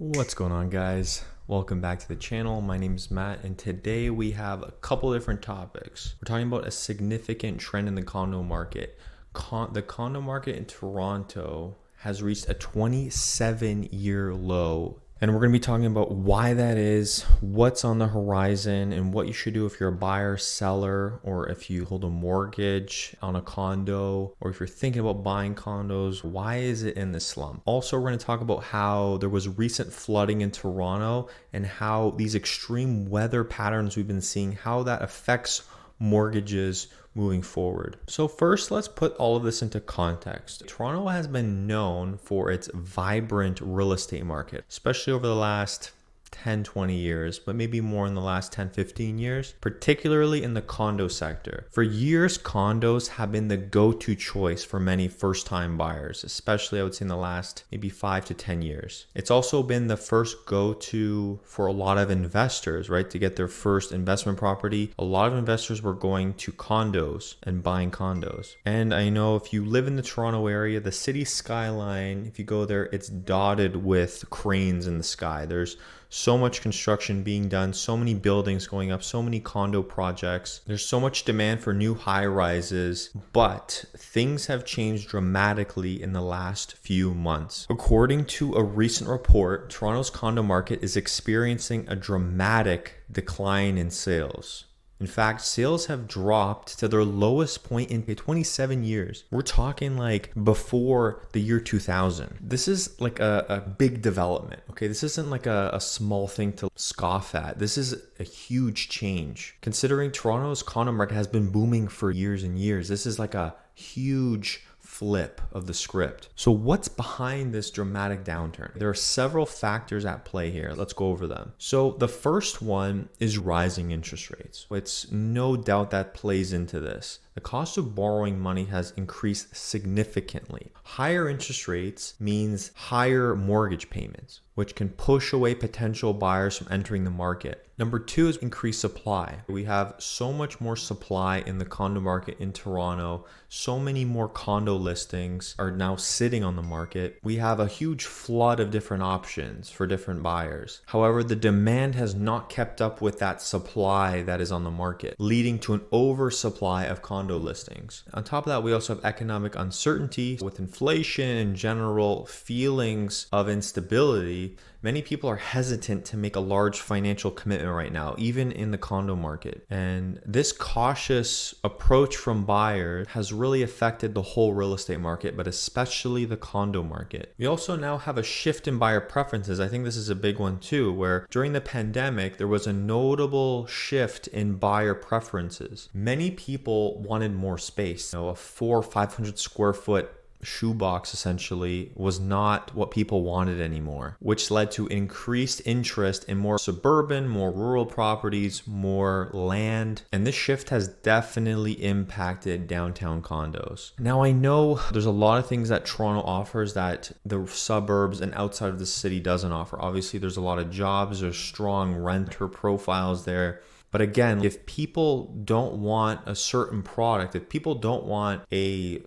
What's going on, guys? Welcome back to the channel. My name is Matt, and today we have a couple different topics. We're talking about a significant trend in the condo market. The condo market in Toronto has reached a 27-year low. And we're going to be talking about why that is, what's on the horizon, and what you should do if you're a buyer, seller, or if you hold a mortgage on a condo, or if you're thinking about buying condos. Why is it in the slump? Also, we're going to talk about how there was recent flooding in Toronto and how these extreme weather patterns we've been seeing, how that affects mortgages moving forward. So first, let's put all of this into context. Toronto has been known for its vibrant real estate market, especially over the last 10-20 years, but maybe more in the last 10-15 years, particularly in the condo sector. For years, condos have been the go-to choice for many first-time buyers, especially I would say in the last maybe 5 to 10 years. It's also been the first go-to for a lot of investors, right? To get their first investment property, a lot of investors were going to condos and buying condos. And I know if you live in the Toronto area, the city skyline, if you go there, it's dotted with cranes in the sky. There's so much construction being done, so many buildings going up, so many condo projects. There's so much demand for new high rises, but things have changed dramatically in the last few months. According to a recent report, Toronto's condo market is experiencing a dramatic decline in sales. In fact, sales have dropped to their lowest point in 27 years. We're talking like before the year 2000. This is like a big development, okay? This isn't like a small thing to scoff at. This is a huge change. Considering Toronto's condo market has been booming for years and years, this is like a huge flip of the script. So what's behind this dramatic downturn? There are several factors at play here. Let's go over them. So the first one is rising interest rates. It's no doubt that plays into this. The cost of borrowing money has increased significantly. Higher interest rates means higher mortgage payments, which can push away potential buyers from entering the market. Number two is increased supply. We have so much more supply in the condo market in Toronto. So many more condo listings are now sitting on the market. We have a huge flood of different options for different buyers. However, the demand has not kept up with that supply that is on the market, leading to an oversupply of condo listings. On top of that, we also have economic uncertainty with inflation and general feelings of instability. Many people are hesitant to make a large financial commitment right now, even in the condo market. And this cautious approach from buyers has really affected the whole real estate market, but especially the condo market. We also now have a shift in buyer preferences. I think this is a big one too, where during the pandemic, there was a notable shift in buyer preferences. Many people wanted more space. A 400 or 500 square foot shoebox essentially was not what people wanted anymore, which led to increased interest in more suburban, more rural properties, more land. And this shift has definitely impacted downtown condos. Now, I know there's a lot of things that Toronto offers that the suburbs and outside of the city doesn't offer. Obviously, there's a lot of jobs, there's strong renter profiles there. But again, if people don't want a certain product, if people don't want a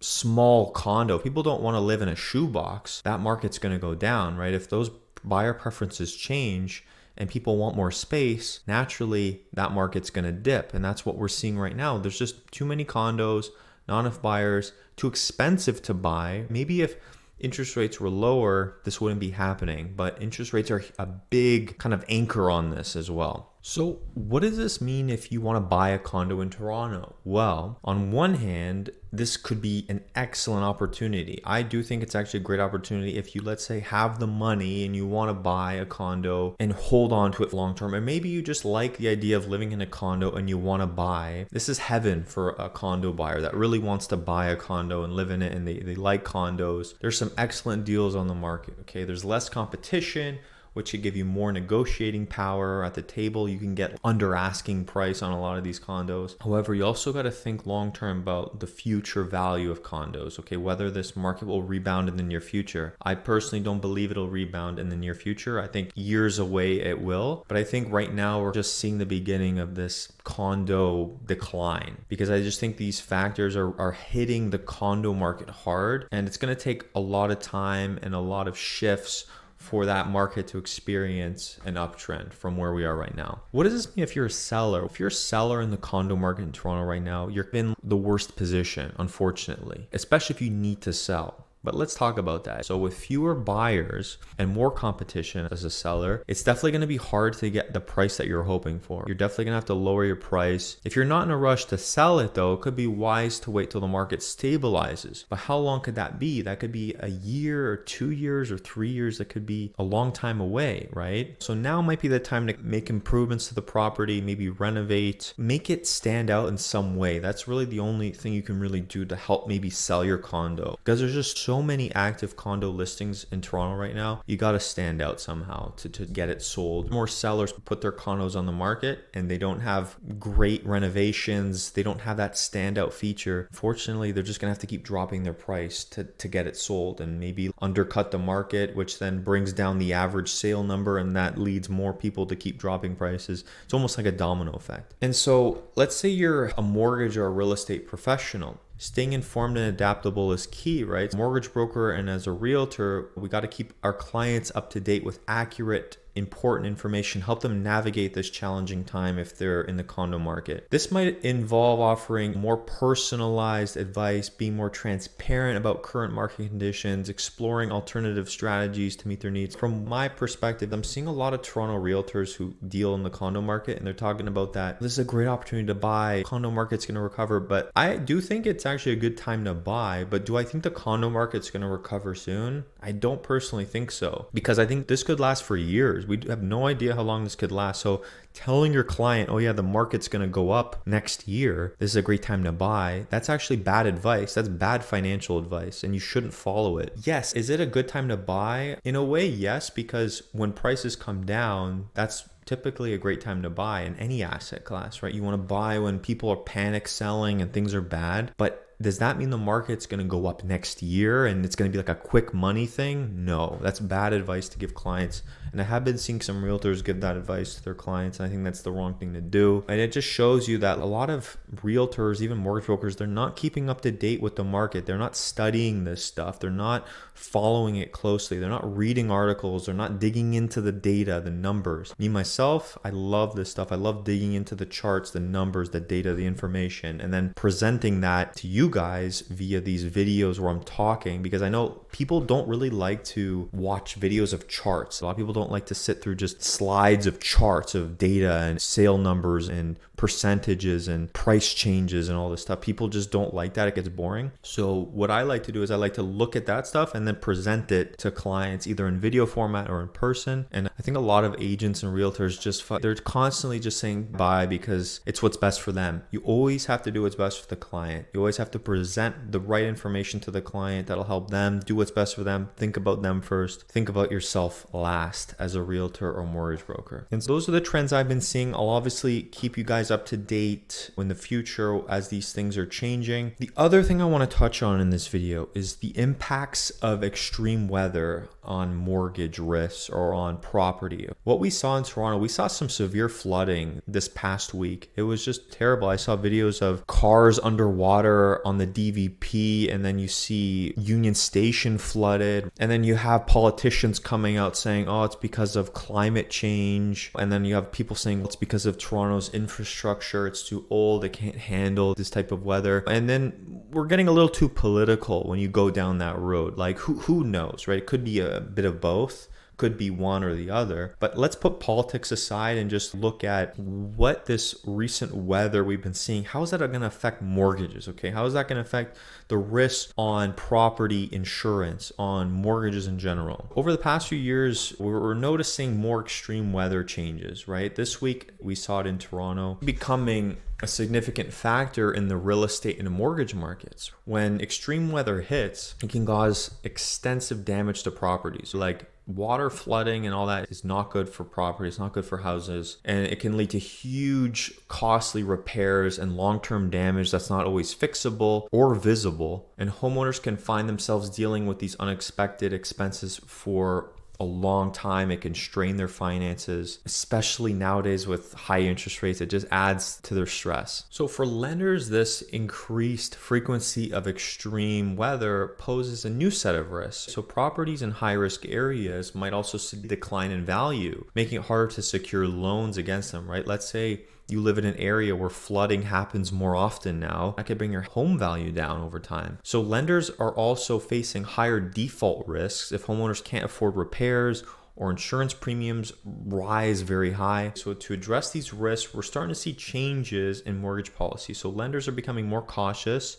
small condo, people don't want to live in a shoebox, that market's going to go down, right? If those buyer preferences change and people want more space, naturally that market's going to dip. And that's what we're seeing right now. There's just too many condos, not enough buyers, too expensive to buy. Maybe if interest rates were lower, this wouldn't be happening, but interest rates are a big kind of anchor on this as well. So what does this mean if you want to buy a condo in Toronto? Well, on one hand, this could be an excellent opportunity. I do think it's actually a great opportunity if you, let's say, have the money and you want to buy a condo and hold on to it long term. And maybe you just like the idea of living in a condo and you want to buy. This is heaven for a condo buyer that really wants to buy a condo and live in it, and they like condos. There's some excellent deals on the market, okay? There's less competition, which should give you more negotiating power at the table. You can get under asking price on a lot of these condos. However, you also got to think long term about the future value of condos, okay? Whether this market will rebound in the near future. I personally don't believe it'll rebound in the near future. I think years away it will. But I think right now we're just seeing the beginning of this condo decline, because I just think these factors are hitting the condo market hard, and it's going to take a lot of time and a lot of shifts for that market to experience an uptrend from where we are right now. What does this mean if you're a seller? If you're a seller in the condo market in Toronto right now, you're in the worst position, unfortunately, especially if you need to sell. But let's talk about that. So with fewer buyers and more competition as a seller, it's definitely going to be hard to get the price that you're hoping for. You're definitely going to have to lower your price. If you're not in a rush to sell it though, it could be wise to wait till the market stabilizes. But how long could that be? That could be a year or 2 years or 3 years. That could be a long time away, right? So now might be the time to make improvements to the property, maybe renovate, make it stand out in some way. That's really the only thing you can really do to help maybe sell your condo, because there's just so many active condo listings in Toronto right now. You got to stand out somehow to get it sold. More sellers put their condos on the market and they don't have great renovations. They don't have that standout feature. Fortunately, they're just gonna have to keep dropping their price to get it sold and maybe undercut the market, which then brings down the average sale number, and that leads more people to keep dropping prices. It's almost like a domino effect. And so let's say you're a mortgage or a real estate professional. Staying informed and adaptable is key, right? Mortgage broker and as a realtor, we got to keep our clients up to date with accurate, important information, help them navigate this challenging time if they're in the condo market. This might involve offering more personalized advice, being more transparent about current market conditions, exploring alternative strategies to meet their needs. From my perspective, I'm seeing a lot of Toronto realtors who deal in the condo market, and they're talking about that this is a great opportunity to buy. Condo market's going to recover, but I do think it's actually a good time to buy. But do I think the condo market's going to recover soon? I don't personally think so, because I think this could last for years. We have no idea how long this could last. So telling your client, oh yeah, the market's going to go up next year, this is a great time to buy, that's actually bad advice. That's bad financial advice, and you shouldn't follow it. Yes, is it a good time to buy? In a way, yes, because when prices come down, that's typically a great time to buy in any asset class, right? You want to buy when people are panic selling and things are bad. But does that mean the market's going to go up next year and it's going to be like a quick money thing? No, that's bad advice to give clients. And I have been seeing some realtors give that advice to their clients, and I think that's the wrong thing to do. And it just shows you that a lot of realtors, even mortgage brokers, they're not keeping up to date with the market. They're not studying this stuff. They're not following it closely. They're not reading articles. They're not digging into the data, the numbers. Me, myself, I love this stuff. I love digging into the charts, the numbers, the data, the information, and then presenting that to you guys via these videos where I'm talking, because I know people don't really like to watch videos of charts. A lot of people don't like to sit through just slides of charts of data and sale numbers and percentages and price changes and all this stuff. People just don't like that. It gets boring. So what I like to do is I like to look at that stuff and then present it to clients either in video format or in person. And I think a lot of agents and realtors they're constantly just saying buy because it's what's best for them. You always have to do what's best for the client. You always have to present the right information to the client that'll help them do what's best for them. Think about them first. Think about yourself last as a realtor or mortgage broker. And so those are the trends I've been seeing. I'll obviously keep you guys up to date in the future as these things are changing. The other thing I want to touch on in this video is the impacts of extreme weather on mortgage risks or on property. What we saw in Toronto, we saw some severe flooding this past week. It was just terrible. I saw videos of cars underwater on the DVP, and then you see Union Station flooded, and then you have politicians coming out saying, oh, it's because of climate change, and then you have people saying it's because of Toronto's infrastructure, it's too old, it can't handle this type of weather. And then we're getting a little too political when you go down that road. Like who knows, right? It could be a bit of both, could be one or the other. But let's put politics aside and just look at what this recent weather we've been seeing, how is that going to affect mortgages? Okay, how is that going to affect the risk on property insurance, on mortgages in general? Over the past few years, we're noticing more extreme weather changes, right? This week we saw it in Toronto becoming a significant factor in the real estate and mortgage markets. When extreme weather hits, it can cause extensive damage to properties. Like water flooding and all that is not good for property. It's not good for houses. And it can lead to huge costly repairs and long-term damage that's not always fixable or visible. And homeowners can find themselves dealing with these unexpected expenses for a long time. It can strain their finances, especially nowadays with high interest rates. It just adds to their stress. So for lenders, this increased frequency of extreme weather poses a new set of risks. So properties in high risk areas might also see a decline in value, making it harder to secure loans against them, right? Let's say you live in an area where flooding happens more often now. That could bring your home value down over time. So lenders are also facing higher default risks if homeowners can't afford repairs or insurance premiums rise very high. So to address these risks, we're starting to see changes in mortgage policy. So lenders are becoming more cautious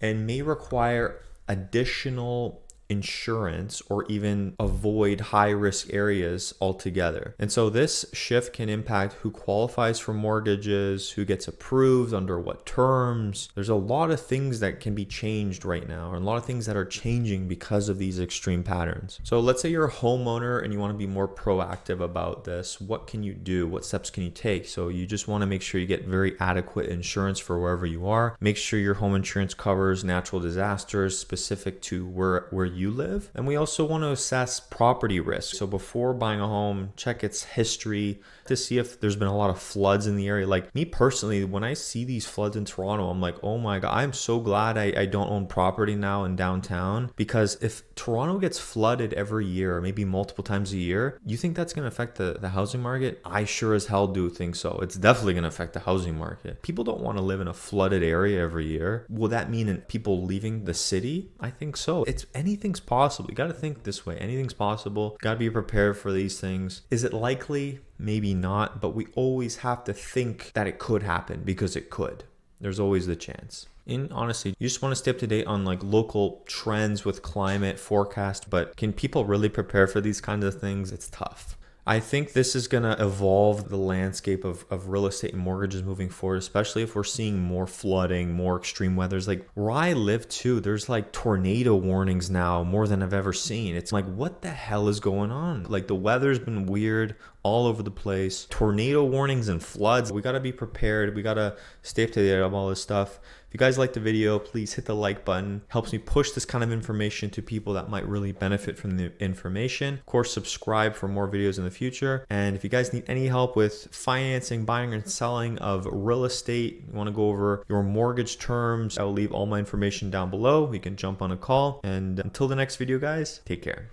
and may require additional insurance or even avoid high risk areas altogether. And so this shift can impact who qualifies for mortgages, who gets approved, under what terms. There's a lot of things that can be changed right now, and a lot of things that are changing because of these extreme patterns. So let's say you're a homeowner and you want to be more proactive about this. What can you do? What steps can you take? So you just want to make sure you get very adequate insurance for wherever you are. Make sure your home insurance covers natural disasters specific to where you live. And we also want to assess property risk. So before buying a home, check its history to see if there's been a lot of floods in the area. Like me personally, when I see these floods in Toronto, I'm like, oh my God, I'm so glad I don't own property now in downtown, because if Toronto gets flooded every year, maybe multiple times a year, you think that's going to affect the housing market? I sure as hell do think so. It's definitely going to affect the housing market. People don't want to live in a flooded area every year. Will that mean people leaving the city? I think so. Anything's possible. You got to think this way. Anything's possible. Got to be prepared for these things. Is it likely? Maybe not, but we always have to think that it could happen, because it could. There's always the chance. And honestly, you just want to stay up to date on like local trends with climate forecast, but can people really prepare for these kinds of things? It's tough. I think this is going to evolve the landscape of real estate and mortgages moving forward, especially if we're seeing more flooding, more extreme weathers. Like where I live too, there's like tornado warnings now, more than I've ever seen. It's like, what the hell is going on? Like the weather's been weird all over the place. Tornado warnings and floods. We got to be prepared. We got to stay up to date on all this stuff. If you guys liked the video, please hit the like button. Helps me push this kind of information to people that might really benefit from the information. Of course, subscribe for more videos in the future. And if you guys need any help with financing, buying and selling of real estate, you want to go over your mortgage terms, I will leave all my information down below. We can jump on a call. And until the next video, guys, take care.